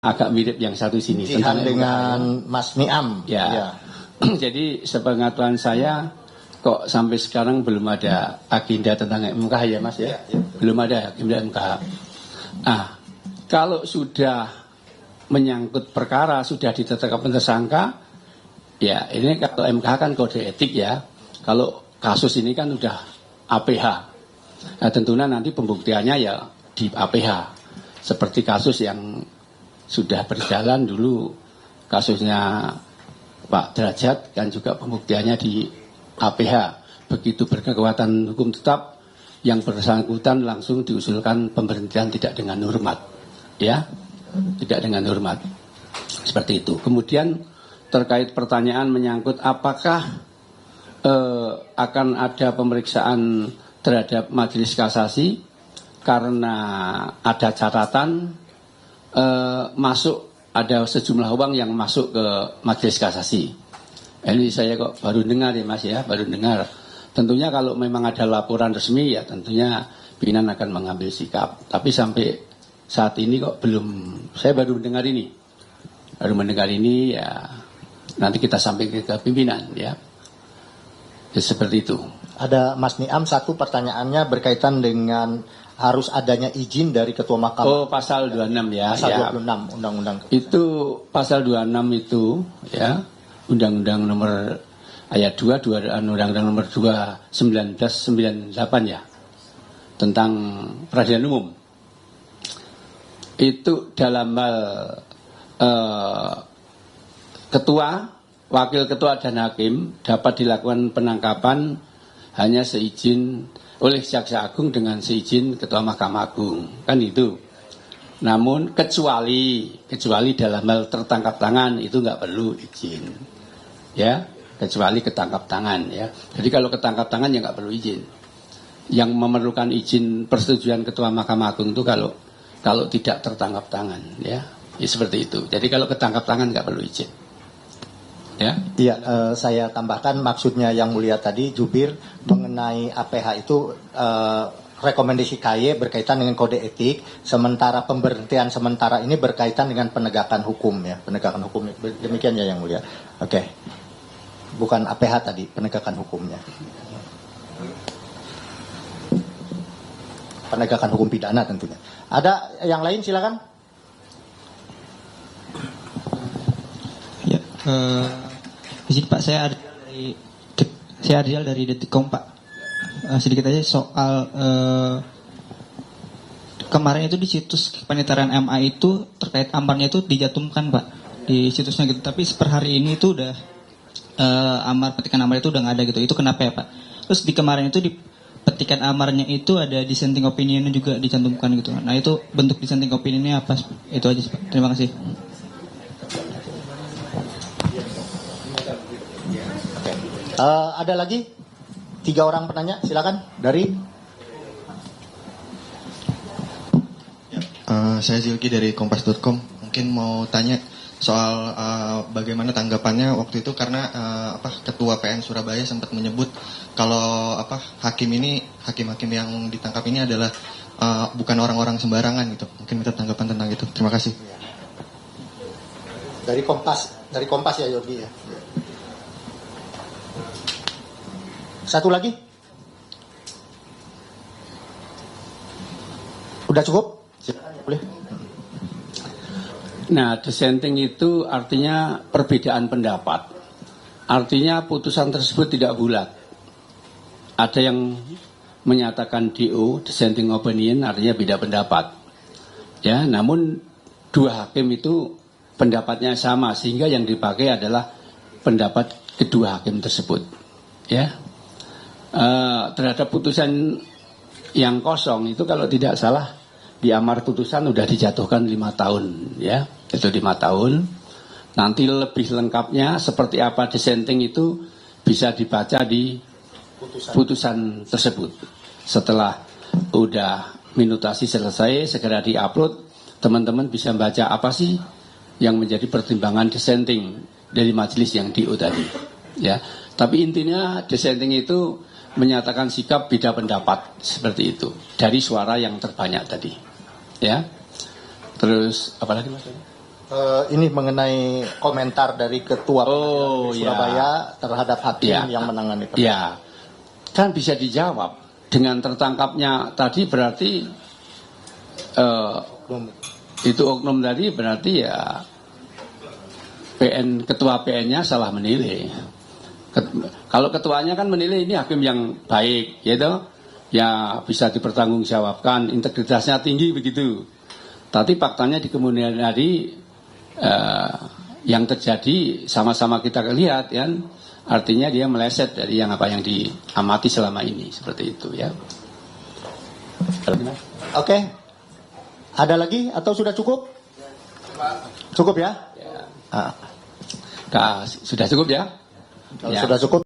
agak mirip yang satu sini tentang dengan Mas Niam. Ya. Jadi sepengetahuan saya kok sampai sekarang belum ada agenda tentang MK ya Mas ya? Belum ada agenda MK. Kalau sudah menyangkut perkara sudah ditetapkan tersangka, ya ini kalau MK kan kode etik ya. Kalau kasus ini kan udah APH. Nah, tentunya nanti pembuktiannya ya di APH. Seperti kasus yang sudah berjalan dulu, kasusnya Pak Derajat kan juga pembuktiannya di APH. Begitu berkekuatan hukum tetap, yang bersangkutan langsung diusulkan pemberhentian tidak dengan hormat, ya, tidak dengan hormat, seperti itu. Kemudian terkait pertanyaan menyangkut apakah akan ada pemeriksaan terhadap majelis kasasi karena ada catatan masuk ada sejumlah uang yang masuk ke majelis kasasi. Ini saya kok baru dengar ya Mas ya, baru dengar. Tentunya kalau memang ada laporan resmi ya tentunya pimpinan akan mengambil sikap. Tapi sampai saat ini kok belum, saya baru mendengar ini. Baru mendengar ini ya nanti kita sampaikan ke pimpinan ya. Ya seperti itu. Ada Mas Niam, satu pertanyaannya berkaitan dengan harus adanya izin dari Ketua Mahkamah. Oh, pasal 26 ya. Pasal ya. 26 Undang-Undang. Itu pasal 26 itu ya, Undang-Undang nomor ayat 2 Undang-Undang nomor 2 1998 ya. Tentang peradilan umum. Itu dalam hal ketua, wakil ketua dan hakim dapat dilakukan penangkapan hanya seizin oleh Jaksa Agung dengan seizin Ketua Mahkamah Agung, kan itu. Namun kecuali dalam hal tertangkap tangan itu nggak perlu izin, ya, kecuali ketangkap tangan ya. Jadi kalau ketangkap tangan ya nggak perlu izin. Yang memerlukan izin persetujuan Ketua Mahkamah Agung itu kalau tidak tertangkap tangan, ya seperti itu. Jadi kalau ketangkap tangan nggak perlu izin. Ya, saya tambahkan maksudnya yang mulia tadi Jubir mengenai APH itu rekomendasi KY berkaitan dengan kode etik, sementara pemberhentian sementara ini berkaitan dengan penegakan hukum ya, penegakan hukum. Demikian ya yang mulia. Oke. Bukan APH tadi, penegakan hukumnya. Penegakan hukum pidana tentunya. Ada yang lain silakan. Ya, izin Pak, saya Adrial dari Detikcom Pak. Sedikit aja soal kemarin itu di situs kepaniteraan MA itu terkait amarnya itu dicantumkan Pak di situsnya gitu. Tapi per hari ini itu udah petikan amar itu udah nggak ada gitu. Itu kenapa ya Pak? Terus di kemarin itu di petikan amarnya itu ada dissenting opinionnya juga dicantumkan gitu. Nah itu bentuk dissenting opinionnya apa? Itu aja Pak. Terima kasih. Ada lagi 3 orang penanya, silakan dari. Saya Zilki dari Kompas.com. Mungkin mau tanya soal bagaimana tanggapannya waktu itu karena Ketua PN Surabaya sempat menyebut kalau hakim-hakim yang ditangkap ini adalah bukan orang-orang sembarangan gitu. Mungkin minta tanggapan tentang itu. Terima kasih. Dari Kompas ya Yogi ya. Satu lagi? Udah cukup? Boleh. Nah, dissenting itu artinya perbedaan pendapat. Artinya putusan tersebut tidak bulat. Ada yang menyatakan DO, dissenting opinion, artinya beda pendapat. Ya, namun 2 hakim itu pendapatnya sama sehingga yang dipakai adalah pendapat kedua hakim tersebut. Ya. Terhadap putusan yang kosong itu kalau tidak salah di amar putusan sudah dijatuhkan 5 tahun ya, itu 5 tahun. Nanti lebih lengkapnya seperti apa dissenting itu bisa dibaca di putusan tersebut. Setelah udah minutasi selesai segera diupload, teman-teman bisa baca apa sih yang menjadi pertimbangan dissenting dari majelis yang DO tadi ya. Tapi intinya dissenting itu menyatakan sikap beda pendapat seperti itu dari suara yang terbanyak tadi, ya. Terus apa lagi Mas? Ini mengenai komentar dari Ketua Pengadilan Surabaya terhadap hakim yang menangani perkara. Ya, kan bisa dijawab dengan tertangkapnya tadi berarti itu oknum tadi berarti ya ketua PN-nya salah menilai. Kalau ketuanya kan menilai ini hakim yang baik, gitu, ya bisa dipertanggungjawabkan, integritasnya tinggi begitu. Tapi faktanya di kemudian hari yang terjadi sama-sama kita lihat, kan, artinya dia meleset dari yang diamati selama ini, seperti itu ya. Oke, ada lagi atau sudah cukup? Cukup ya? Sudah cukup ya? Kalau sudah cukup.